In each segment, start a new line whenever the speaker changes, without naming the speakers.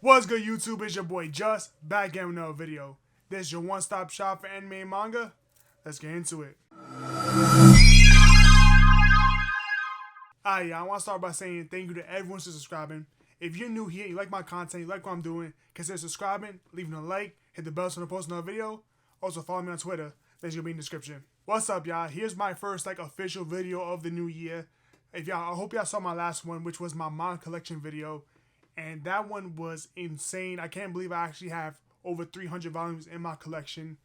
What's good, YouTube? It's your boy Just, back again with another video. This is your one-stop shop for anime and manga. Let's get into it. I want to start by saying thank you to everyone for subscribing. If you're new here, you like my content, you like what I'm doing, consider subscribing, leaving a like, hit the bell so to post another video. Also follow me on Twitter. That's gonna be in the description. What's up, y'all? Here's my first official video of the new year. I hope y'all saw my last one, which was my manga collection video. And that one was insane. I can't believe I actually have over 300 volumes in my collection.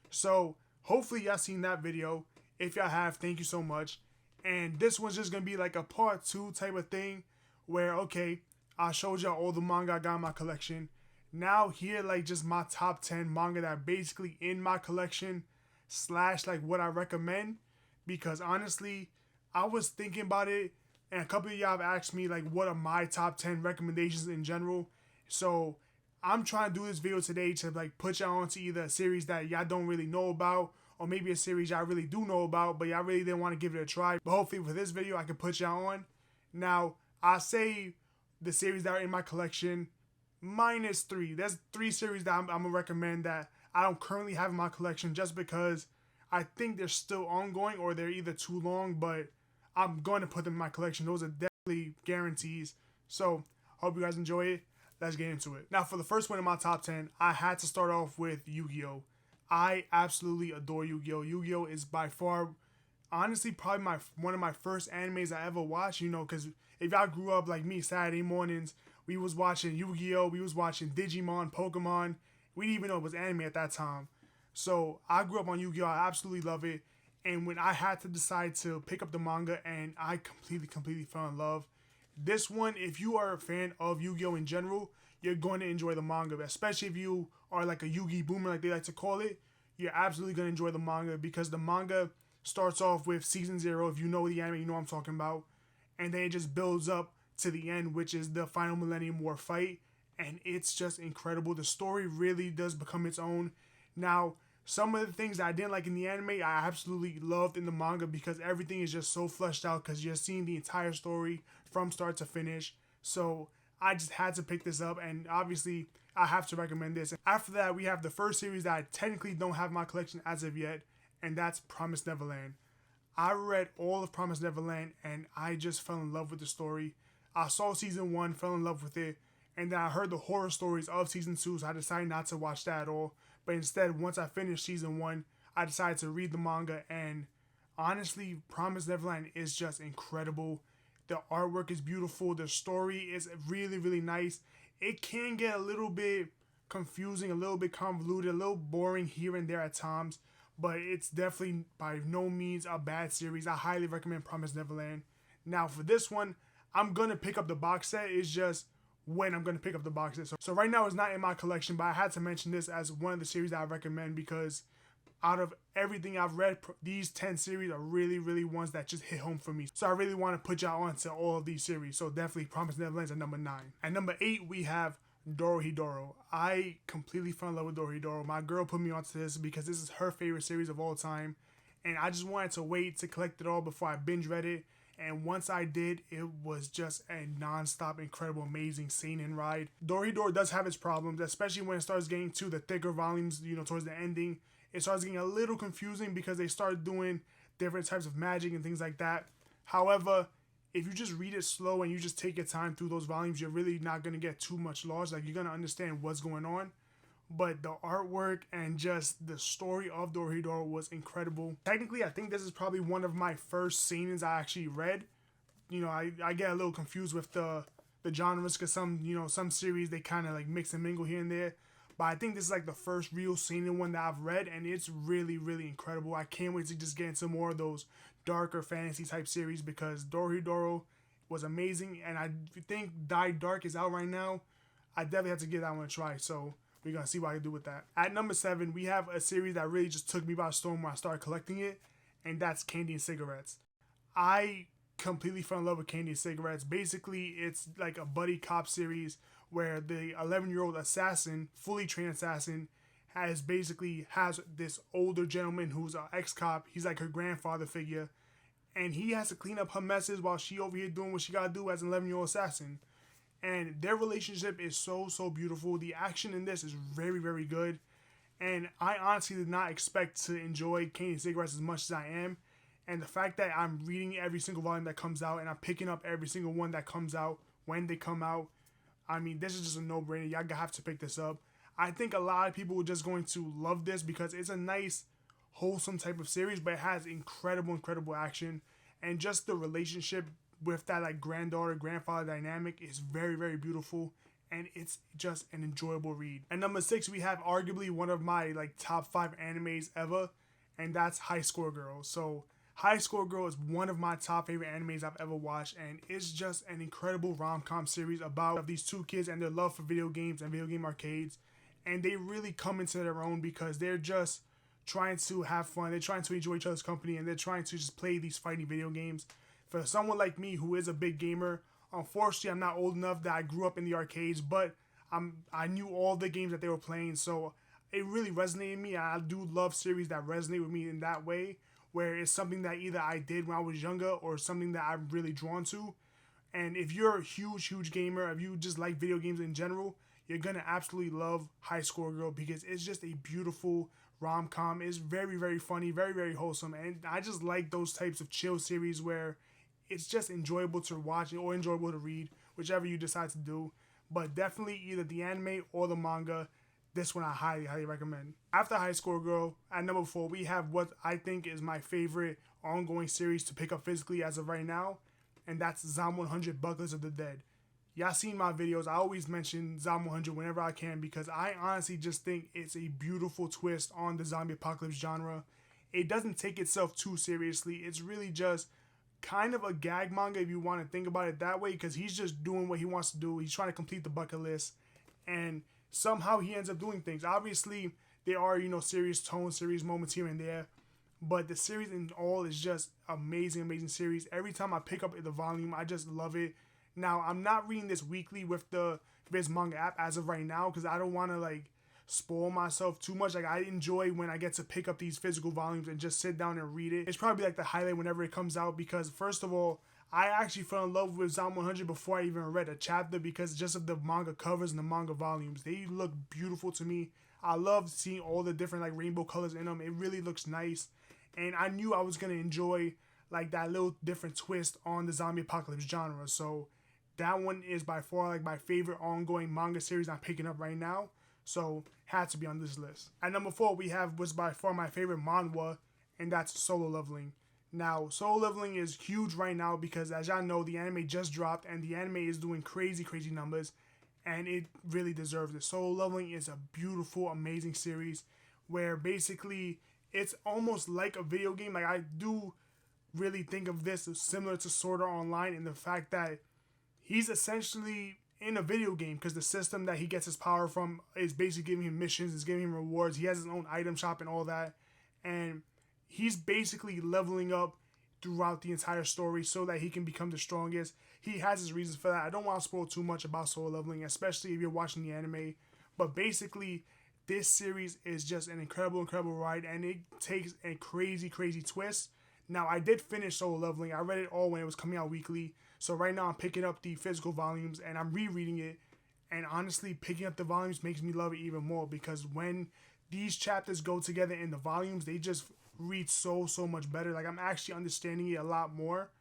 So hopefully y'all seen that video. If y'all have, thank you so much. And this one's just going to be like a part 2 type of thing. Where, okay, I showed y'all all the manga I got in my collection. Now here just my top 10 manga that are basically in my collection. Slash what I recommend. Because honestly, I was thinking about it. And a couple of y'all have asked me what are my top 10 recommendations in general. So I'm trying to do this video today to put y'all onto either a series that y'all don't really know about, or maybe a series y'all really do know about, but y'all really didn't want to give it a try. But hopefully for this video I can put y'all on. Now I say the series that are in my collection minus 3. There's 3 series that I'm gonna recommend that I don't currently have in my collection just because I think they're still ongoing or they're either too long, but I'm going to put them in my collection. Those are definitely guarantees. So, hope you guys enjoy it. Let's get into it. Now, for the first one in my top 10, I had to start off with Yu-Gi-Oh! I absolutely adore Yu-Gi-Oh! Yu-Gi-Oh! Is by far, honestly, probably one of my first animes I ever watched. You know, because if y'all grew up like me, Saturday mornings, we was watching Yu-Gi-Oh! We was watching Digimon, Pokemon. We didn't even know it was anime at that time. So, I grew up on Yu-Gi-Oh! I absolutely love it. And when I had to decide to pick up the manga, and I completely fell in love. This one, if you are a fan of Yu-Gi-Oh! In general, you're going to enjoy the manga. Especially if you are like a Yu-Gi boomer, like they like to call it. You're absolutely going to enjoy the manga because the manga starts off with Season 0. If you know the anime, you know what I'm talking about. And then it just builds up to the end, which is the final Millennium War fight. And it's just incredible. The story really does become its own. Now, some of the things that I didn't like in the anime, I absolutely loved in the manga because everything is just so fleshed out because you're seeing the entire story from start to finish. So I just had to pick this up, and obviously I have to recommend this. After that, we have the first series that I technically don't have in my collection as of yet, and that's Promised Neverland. I read all of Promised Neverland, and I just fell in love with the story. I saw Season 1, fell in love with it, and then I heard the horror stories of Season 2, so I decided not to watch that at all. But instead, once I finished Season 1, I decided to read the manga, and honestly, Promised Neverland is just incredible. The artwork is beautiful. The story is really nice. It can get a little bit confusing, a little bit convoluted, a little boring here and there at times, but it's definitely by no means a bad series. I highly recommend Promised Neverland. Now, for this one, I'm going to pick up the box set. It's just when I'm going to pick up the box set. So right now it's not in my collection, but I had to mention this as one of the series that I recommend because out of everything I've read, these 10 series are really ones that just hit home for me. So I really want to put y'all on to all of these series. So definitely Promised Neverland's at number 9. At number 8, we have Dorohedoro. I completely fell in love with Dorohedoro. My girl put me onto this because this is her favorite series of all time. And I just wanted to wait to collect it all before I binge read it. And once I did, it was just a non-stop, incredible, amazing seinen ride. Dorohedoro does have its problems, especially when it starts getting to the thicker volumes, towards the ending. It starts getting a little confusing because they start doing different types of magic and things like that. However, if you just read it slow and you just take your time through those volumes, you're really not going to get too much lost. You're going to understand what's going on. But the artwork and just the story of Dorohedoro was incredible. Technically, I think this is probably one of my first seinens I actually read. I get a little confused with the genres because some series they kind of mix and mingle here and there. But I think this is the first real seinen one that I've read, and it's really incredible. I can't wait to just get into more of those darker fantasy type series because Dorohedoro was amazing, and I think Die Dark is out right now. I definitely have to give that one a try. So we're going to see what I can do with that. At number 7, we have a series that really just took me by storm when I started collecting it, and that's Candy and Cigarettes. I completely fell in love with Candy and Cigarettes. Basically, it's like a buddy cop series where the 11-year-old assassin, fully trained assassin, has this older gentleman who's an ex-cop. He's like her grandfather figure, and he has to clean up her messes while she over here doing what she gotta do as an 11-year-old assassin. and their relationship is so beautiful. The action in this is very good, and I honestly did not expect to enjoy Candy Cigarettes as much as I am. And the fact that I'm reading every single volume that comes out and I'm picking up every single one that comes out when they come out, I mean, this is just a no-brainer. Y'all have to pick this up. I think a lot of people are just going to love this because it's a nice, wholesome type of series, but it has incredible action, and just the relationship with that like granddaughter grandfather dynamic is very beautiful, and it's just an enjoyable read. And number 6, we have arguably one of my like top 5 animes ever, and that's High Score Girl. So High Score Girl is one of my top favorite animes I've ever watched, and it's just an incredible rom-com series about these two kids and their love for video games and video game arcades. And they really come into their own because they're just trying to have fun. They're trying to enjoy each other's company, and they're trying to just play these fighting video games. For someone like me who is a big gamer, unfortunately I'm not old enough that I grew up in the arcades, but I knew all the games that they were playing, so it really resonated with me. I do love series that resonate with me in that way, where it's something that either I did when I was younger or something that I'm really drawn to. And if you're a huge gamer, if you just like video games in general, you're gonna absolutely love High Score Girl because it's just a beautiful rom-com. It's very funny, very wholesome, and I just like those types of chill series where it's just enjoyable to watch or enjoyable to read, whichever you decide to do. But definitely either the anime or the manga, this one I highly recommend. After High Score Girl, at number 4, we have what I think is my favorite ongoing series to pick up physically as of right now, and that's Zom 100 Bucklers of the Dead. Y'all seen my videos. I always mention Zom 100 whenever I can because I honestly just think it's a beautiful twist on the zombie apocalypse genre. It doesn't take itself too seriously. It's really just kind of a gag manga if you want to think about it that way, because he's just doing what he wants to do. He's trying to complete the bucket list, and somehow he ends up doing things. Obviously, there are, serious tone, serious moments here and there, but the series in all is just amazing series. Every time I pick up the volume, I just love it. Now, I'm not reading this weekly with the Viz Manga app as of right now because I don't want to spoil myself too much. I enjoy when I get to pick up these physical volumes and just sit down and read it. It's probably the highlight whenever it comes out because first of all, I actually fell in love with Zom 100 before I even read a chapter because just of the manga covers and the manga volumes. They look beautiful to me. I love seeing all the different rainbow colors in them. It really looks nice. And I knew I was going to enjoy that little different twist on the zombie apocalypse genre. So that one is by far my favorite ongoing manga series I'm picking up right now. So had to be on this list. At number 4, we have what's by far my favorite manhwa, and that's Solo Leveling. Now, Solo Leveling is huge right now because, as y'all know, the anime just dropped, and the anime is doing crazy numbers, and it really deserves it. Solo Leveling is a beautiful, amazing series where basically it's almost like a video game. I do really think of this as similar to Sword Art Online in the fact that he's essentially in a video game because the system that he gets his power from is basically giving him missions, is giving him rewards. He has his own item shop and all that, and he's basically leveling up throughout the entire story so that he can become the strongest. He has his reasons for that. I don't want to spoil too much about Solo Leveling, especially if you're watching the anime, but basically this series is just an incredible ride, and it takes a crazy twist. Now, I did finish Solo Leveling. I read it all when it was coming out weekly. So right now I'm picking up the physical volumes and I'm rereading it. And honestly, picking up the volumes makes me love it even more because when these chapters go together in the volumes, they just read so much better. I'm actually understanding it a lot more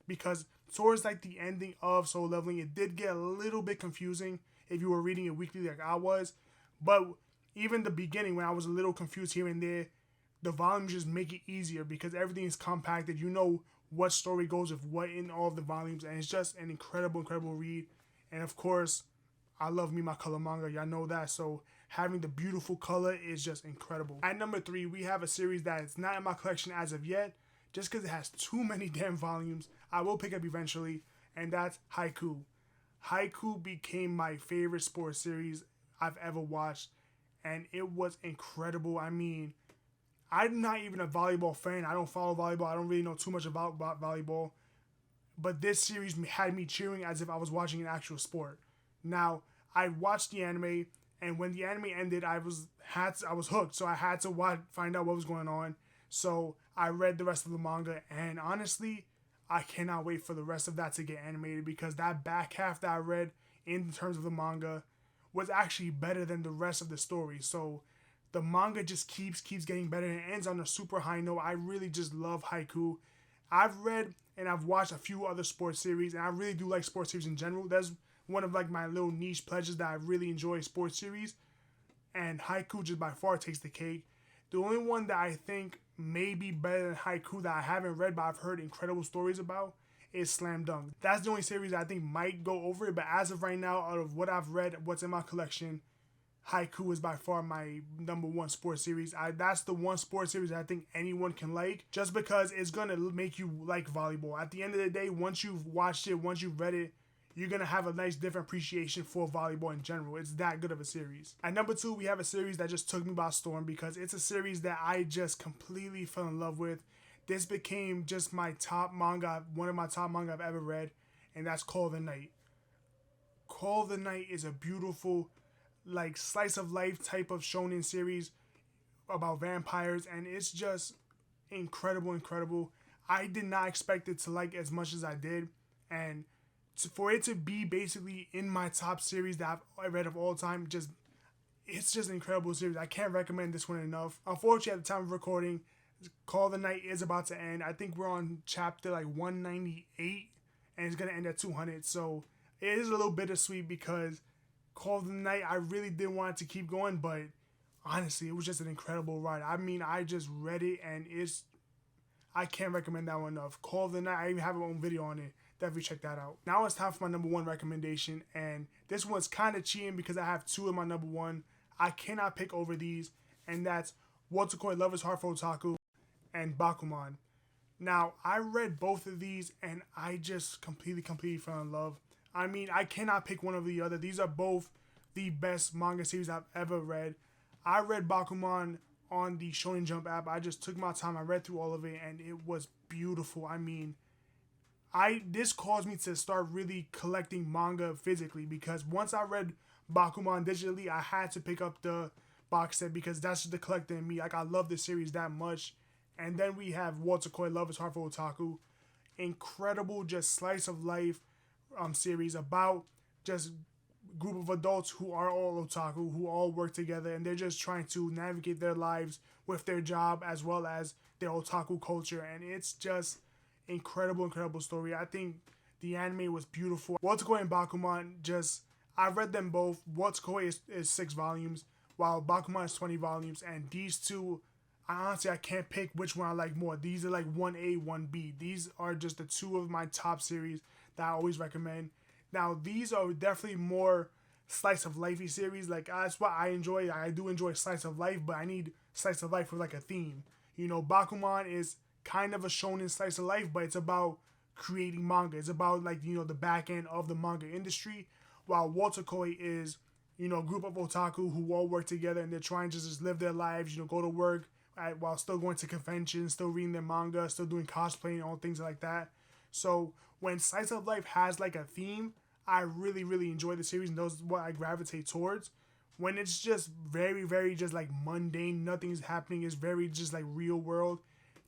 because towards the ending of Solo Leveling, it did get a little bit confusing if you were reading it weekly like I was. But even the beginning when I was a little confused here and there, the volumes just make it easier because everything is compacted. You know what story goes with what in all of the volumes, and it's just an incredible read. And of course, I love me my color manga. Y'all know that. So having the beautiful color is just incredible. At number 3, we have a series that is not in my collection as of yet, just because it has too many damn volumes. I will pick up eventually, and that's Haikyu. Haikyu became my favorite sports series I've ever watched, and it was incredible. I mean, I'm not even a volleyball fan. I don't follow volleyball. I don't really know too much about volleyball. But this series had me cheering as if I was watching an actual sport. Now, I watched the anime, and when the anime ended, I was hooked. So I had to find out what was going on. So I read the rest of the manga, and honestly, I cannot wait for the rest of that to get animated because that back half that I read in terms of the manga was actually better than the rest of the story. So the manga just keeps getting better and it ends on a super high note. I really just love Haikyu. I've read and I've watched a few other sports series, and I really do like sports series in general. That's one of like my little niche pleasures that I really enjoy, sports series. And Haikyu just by far takes the cake. The only one that I think may be better than Haikyu that I haven't read but I've heard incredible stories about is Slam Dunk. That's the only series that I think might go over it, but as of right now, out of what I've read, what's in my collection, Haikyu is by far my number one sports series. That's the one sports series that I think anyone can like, just because it's going to make you like volleyball. At the end of the day, once you've watched it, once you've read it, you're going to have a nice different appreciation for volleyball in general. It's that good of a series. At number 2, we have a series that just took me by storm because it's a series that I just completely fell in love with. This became just my top manga, one of my top manga I've ever read, and that's Call of the Night. Call of the Night is a beautiful, like, slice of life type of shonen series about vampires, and it's just incredible. I did not expect it to like as much as I did, and for it to be basically in my top series that I've read of all time, it's just an incredible series. I can't recommend this one enough. Unfortunately, at the time of recording, Call of the Night is about to end. I think we're on chapter like 198, and it's gonna end at 200. So it is a little bittersweet because Call of the Night, I really didn't want it to keep going, but honestly, it was just an incredible ride. I mean, I just read it, and I can't recommend that one enough. Call of the Night, I even have my own video on it. Definitely check that out. Now it's time for my number 1 recommendation, and this one's kind of cheating because I have 2 in my number 1. I cannot pick over these, and that's Wotakoi Love is Hard for Otaku and Bakuman. Now, I read both of these, and I just completely fell in love. I mean, I cannot pick one over the other. These are both the best manga series I've ever read. I read Bakuman on the Shonen Jump app. I just took my time. I read through all of it, and it was beautiful. I mean, this caused me to start really collecting manga physically, because once I read Bakuman digitally, I had to pick up the box set because that's just the collector in me. Like, I love this series that much. And then we have Wotakoi Love is Hard for Otaku. Incredible, just slice of life series about just group of adults who are all otaku, who all work together, and they're just trying to navigate their lives with their job as well as their otaku culture. And it's just incredible story. I think the anime was beautiful. Wotakoi and Bakuman, I read them both. Wotakoi is 6 volumes, while Bakuman is 20 volumes, and these two, I can't pick which one I like more. These are like 1A, 1B. These are just the 2 of my top series that I always recommend. Now, these are definitely more slice of lifey series. Like, that's what I enjoy. I do enjoy slice of life, but I need slice of life with like a theme. You know, Bakuman is kind of a shonen slice of life, but it's about creating manga. It's about, like, you know, the back end of the manga industry, while Wotakoi is, you know, a group of otaku who all work together and they're trying to just live their lives, you know, go to work while still going to conventions, still reading their manga, still doing cosplay and all things like that. So when slice of life has like a theme, I really enjoy the series, and those are what I gravitate towards. When it's just very just like mundane, nothing's happening, it's very just like real world,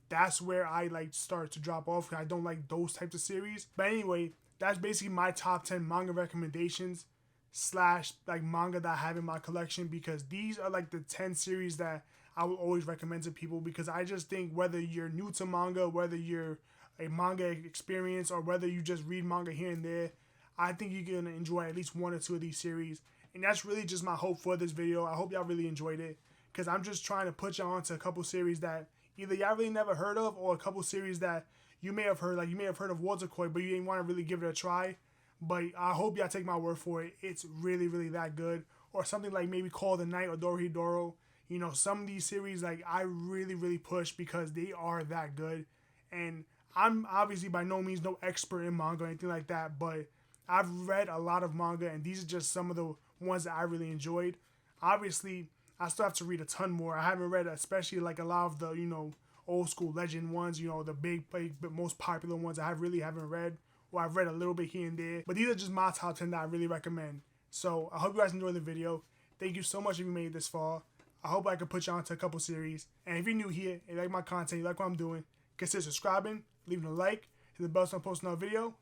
that's where I like start to drop off. I don't like those types of series. But anyway, that's basically my top 10 manga recommendations / like manga that I have in my collection, because these are like the 10 series that I would always recommend to people, because I just think whether you're new to manga, whether you're a manga experience, or whether you just read manga here and there, I think you're going to enjoy at least 1 or 2 of these series. And that's really just my hope for this video. I hope y'all really enjoyed it, because I'm just trying to put y'all onto a couple series that either y'all really never heard of, or a couple series that you may have heard. Like, you may have heard of Wotakoi, but you didn't want to really give it a try. But I hope y'all take my word for it. It's really that good. Or something like maybe Call of the Night or Dorohedoro. You know, some of these series, like, I really push because they are that good. And I'm obviously by no means no expert in manga or anything like that, but I've read a lot of manga, and these are just some of the ones that I really enjoyed. Obviously, I still have to read a ton more. I haven't read especially like a lot of the, you know, old school legend ones, you know, the big most popular ones I really haven't read, or I've read a little bit here and there. But these are just my top 10 that I really recommend. So I hope you guys enjoyed the video. Thank you so much if you made it this far. I hope I can put you onto a couple series. And if you're new here and you like my content, you like what I'm doing, consider subscribing, leaving a like, hit the bell so I post another video.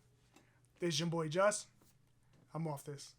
This is your boy Just. I'm off this.